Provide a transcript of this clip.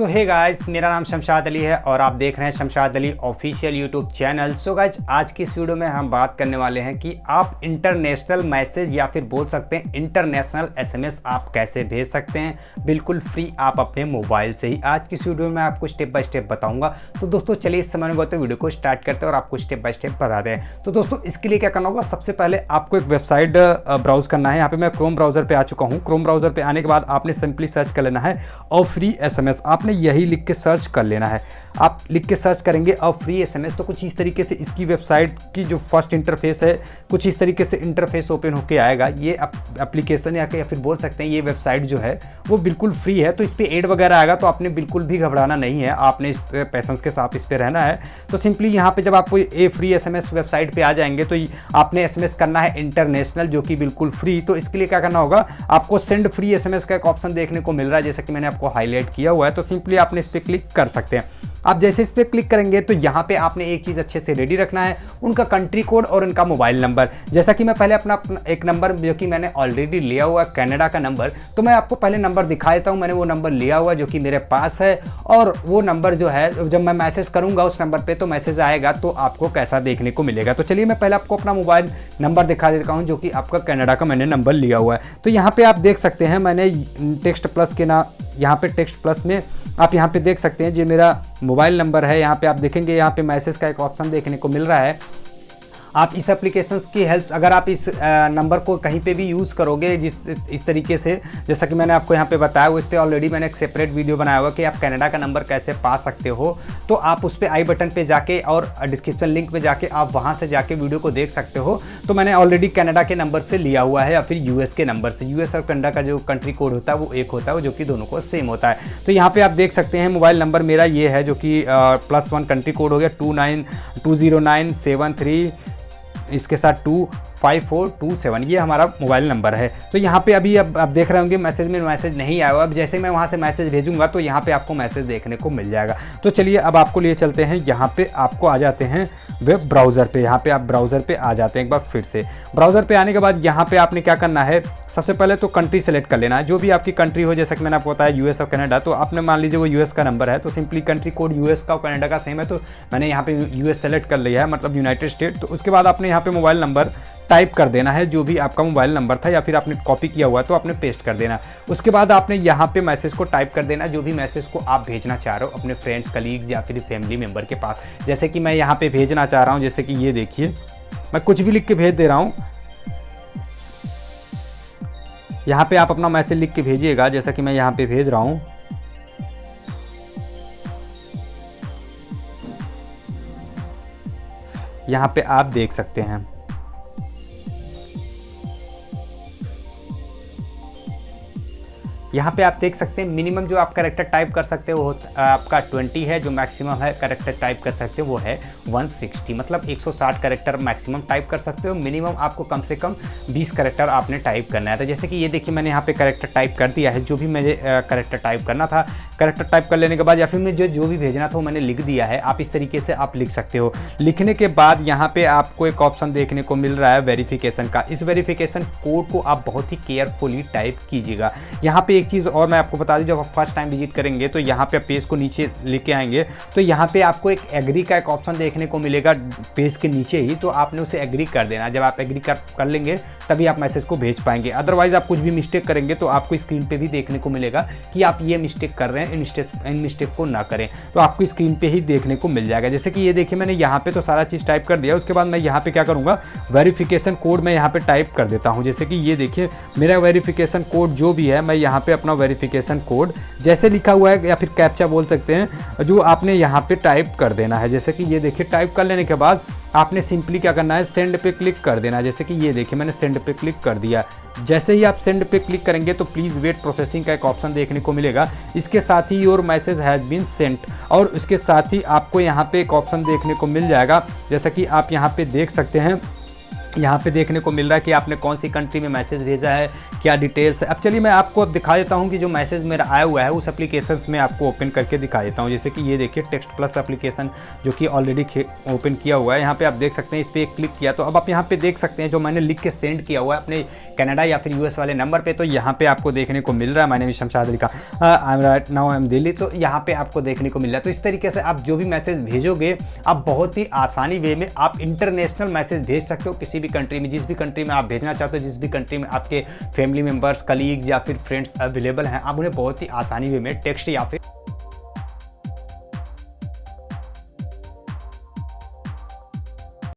Hey guys, मेरा नाम शमशाद अली है और आप देख रहे हैं Shamshad Ali official YouTube channel. So guys, आज की इस वीडियो में हम बात करने वाले हैं कि आप इंटरनेशनल मैसेज या फिर बोल सकते हैं इंटरनेशनल एसएमएस आप कैसे भेज सकते हैं बिल्कुल फ्री आप अपने मोबाइल से ही। आज की इस वीडियो में आपको स्टेप बाय स्टेप बताऊंगा। तो दोस्तों चलिए इस समय में तो वीडियो को स्टार्ट करते हैं और आपको स्टेप बाय स्टेप बताते हैं। तो दोस्तों इसके लिए क्या करना होगा, सबसे पहले आपको एक वेबसाइट ब्राउज करना है। यहाँ पे मैं क्रोम ब्राउजर पे आ चुका हूँ। क्रोम ब्राउजर पे आने के बाद आपने सिंपली सर्च कर लेना है और फ्री एसएमएस। आपने यही लिख के सर्च कर लेना है। आप लिख के सर्च करेंगे और फ्री एसएमएस, तो कुछ इस तरीके से इसकी वेबसाइट की जो फर्स्ट इंटरफेस है कुछ इस तरीके से इंटरफेस ओपन होके आएगा। ये एप्लीकेशन या फिर बोल सकते हैं ये वेबसाइट जो है वो बिल्कुल फ्री है। तो इस पर एड वगैरह आएगा तो आपने बिल्कुल भी घबराना नहीं है, आपने इस पैसेंस के साथ इस पर रहना है। तो सिंपली यहाँ पे जब आपको ये फ्री एसएमएस वेबसाइट पे आ जाएंगे तो आपने एसएमएस करना है इंटरनेशनल, जो कि बिल्कुल फ्री। तो इसके लिए क्या करना होगा, आपको सेंड फ्री एसएमएस का एक ऑप्शन देखने को मिल रहा है, जैसा कि मैंने आपको हाईलाइट किया हुआ है। तो सिंपली आपने इस पर क्लिक कर सकते हैं। आप जैसे इस पर क्लिक करेंगे तो यहाँ पे आपने एक चीज़ अच्छे से रेडी रखना है, उनका कंट्री कोड और उनका मोबाइल नंबर। जैसा कि मैं पहले अपना एक नंबर जो कि मैंने ऑलरेडी लिया हुआ है कनाडा का नंबर, तो मैं आपको पहले नंबर दिखा देता हूँ। मैंने वो नंबर लिया हुआ जो कि मेरे पास है और वो नंबर जो है जब मैं मैसेज करूँगा उस नंबर पर तो मैसेज आएगा तो आपको कैसा देखने को मिलेगा। तो चलिए मैं पहले आपको अपना मोबाइल नंबर दिखा देता हूँ जो कि आपका कनाडा का मैंने नंबर लिया हुआ है। तो यहाँ पर आप देख सकते हैं मैंने टेक्स्ट प्लस के यहाँ पे टेक्स्ट प्लस में आप यहाँ पे देख सकते हैं ये मेरा मोबाइल नंबर है। यहाँ पे आप देखेंगे यहाँ पे मैसेज का एक ऑप्शन देखने को मिल रहा है। आप इस एप्लीकेशंस की हेल्प अगर आप इस नंबर को कहीं पे भी यूज़ करोगे इस तरीके से, जैसा कि मैंने आपको यहाँ पे बताया हुआ, इस पर ऑलरेडी मैंने एक सेपरेट वीडियो बनाया हुआ कि आप कनाडा का नंबर कैसे पा सकते हो। तो आप उस पर आई बटन पे जाके और डिस्क्रिप्शन लिंक पे जाके आप वहाँ से जाके वीडियो को देख सकते हो। तो मैंने ऑलरेडी कनाडा के नंबर से लिया हुआ है या फिर यूएस के नंबर से। यूएस और कनाडा का जो कंट्री कोड होता है वो एक होता है, जो कि दोनों को सेम होता है। तो यहाँ पर आप देख सकते हैं मोबाइल नंबर मेरा ये है जो कि +1 कंट्री कोड हो गया 20973, इसके साथ 25427, ये हमारा मोबाइल नंबर है। तो यहाँ पे अभी अब आप देख रहे होंगे मैसेज में मैसेज नहीं आया हुआ। अब जैसे मैं वहाँ से मैसेज भेजूंगा तो यहाँ पे आपको मैसेज देखने को मिल जाएगा। तो चलिए अब आपको लिए चलते हैं, यहाँ पे आपको आ जाते हैं वेब ब्राउज़र पे। यहाँ पे आप ब्राउज़र पे आ जाते हैं एक बार फिर से। ब्राउज़र पे आने के बाद यहाँ पे आपने क्या करना है, सबसे पहले तो कंट्री सेलेक्ट कर लेना है, जो भी आपकी कंट्री हो। जैसा कि मैंने आपको बताया यूएस और कनाडा, तो आपने मान लीजिए वो यूएस का नंबर है तो सिंपली कंट्री कोड यूएस का और कनाडा का सेम है तो मैंने यहाँ पे यूएस सेलेक्ट कर लिया है, मतलब यूनाइटेड स्टेट। तो उसके बाद आपने यहाँ पे मोबाइल नंबर टाइप कर देना है, जो भी आपका मोबाइल नंबर था या फिर आपने कॉपी किया हुआ तो आपने पेस्ट कर देना। उसके बाद आपने यहाँ पे मैसेज को टाइप कर देना, जो भी मैसेज को आप भेजना चाह रहे हो अपने फ्रेंड्स, कलीग्स या फिर फैमिली मेम्बर के पास। जैसे कि मैं यहाँ पे भेजना चाह रहा हूँ, जैसे कि ये देखिए मैं कुछ भी लिख के भेज दे रहा हूँ। यहाँ पे आप अपना मैसेज लिख के भेजिएगा, जैसा कि मैं यहाँ पे भेज रहा हूँ। यहाँ पे आप देख सकते हैं यहाँ पे आप देख सकते हैं मिनिमम जो आप कैरेक्टर टाइप कर सकते हो आपका 20 है, जो मैक्सिमम है कैरेक्टर टाइप कर सकते हो वो है 160, मतलब 160 कैरेक्टर मैक्सिमम टाइप कर सकते हो। मिनिमम आपको कम से कम 20 कैरेक्टर आपने टाइप करना है। तो जैसे कि ये देखिए मैंने यहाँ पे कैरेक्टर टाइप कर दिया है, जो भी मुझे कैरेक्टर टाइप करना था। कैरेक्टर टाइप कर लेने के बाद या फिर मुझे जो भी भेजना था वो मैंने लिख दिया है। आप इस तरीके से आप लिख सकते हो। लिखने के बाद यहाँ पे आपको एक ऑप्शन देखने को मिल रहा है वेरिफिकेशन का। इस वेरिफिकेशन कोड को आप बहुत ही केयरफुली टाइप कीजिएगा। यहाँ पे एक चीज़ और मैं आपको बता दूं, जब आप फर्स्ट टाइम विजिट करेंगे तो यहाँ पे पेज को नीचे लेके आएंगे तो यहाँ पे आपको एक एग्री का एक ऑप्शन देखने को मिलेगा पेज के नीचे ही, तो आपने उसे एग्री कर देना। जब आप एग्री कर लेंगे तभी आप मैसेज को भेज पाएंगे। अदरवाइज आप कुछ भी मिस्टेक करेंगे तो आपको स्क्रीन पे भी देखने को मिलेगा कि आप ये मिस्टेक कर रहे हैं, इन मिस्टेक को ना करें, तो आपको स्क्रीन पे ही देखने को मिल जाएगा। जैसे कि ये देखिए मैंने यहाँ पे तो सारा चीज़ टाइप कर दिया। उसके बाद मैं यहाँ पे क्या करूँगा, वेरिफिकेशन कोड मैं यहाँ पे टाइप कर देता हूँ। जैसे कि ये देखिए मेरा वेरिफिकेशन कोड जो भी है, मैं यहाँ पे अपना वेरिफिकेशन कोड जैसे लिखा हुआ है या फिर कैप्चा बोल सकते हैं, जो आपने यहाँ पे टाइप कर देना है। जैसे कि ये देखिए टाइप कर लेने के बाद आपने सिंपली क्या करना है, सेंड पे क्लिक कर देना। जैसे कि ये देखिए मैंने सेंड पे क्लिक कर दिया। जैसे ही आप सेंड पे क्लिक करेंगे तो प्लीज़ वेट प्रोसेसिंग का एक ऑप्शन देखने को मिलेगा। इसके साथ ही your message has been sent, और उसके साथ ही आपको यहाँ पे एक ऑप्शन देखने को मिल जाएगा, जैसा कि आप यहाँ पे देख सकते हैं यहाँ पे देखने को मिल रहा है कि आपने कौन सी कंट्री में मैसेज भेजा है, क्या डिटेल्स है। अब चलिए मैं आपको अब दिखा देता हूँ कि जो मैसेज मेरा आया हुआ है उस एप्लीकेशंस में आपको ओपन करके दिखा देता हूँ। जैसे कि ये देखिए टेक्स्ट प्लस एप्लीकेशन जो कि ऑलरेडी ओपन किया हुआ है। यहाँ पे आप देख सकते हैं, इस पर क्लिक किया तो अब आप यहाँ पे देख सकते हैं जो मैंने लिख के सेंड किया हुआ है अपने कनाडा या फिर यूएस वाले नंबर पर, तो यहाँ पे आपको देखने को मिल रहा है। मैंने शमशाद अली का I am right now I am Delhi, तो यहाँ पे आपको देखने को मिल रहा है। तो इस तरीके से आप जो भी मैसेज भेजोगे आप बहुत ही आसानी वे में आप इंटरनेशनल मैसेज भेज सकते हो किसी भी कंट्री में, जिस भी कंट्री में आप भेजना चाहते हो, जिस भी कंट्री में आपके फैमिली मेंबर्स, कलीग्स या फिर फ्रेंड्स अवेलेबल हैं, आप उन्हें बहुत ही आसानी वे में टेक्स्ट या फिर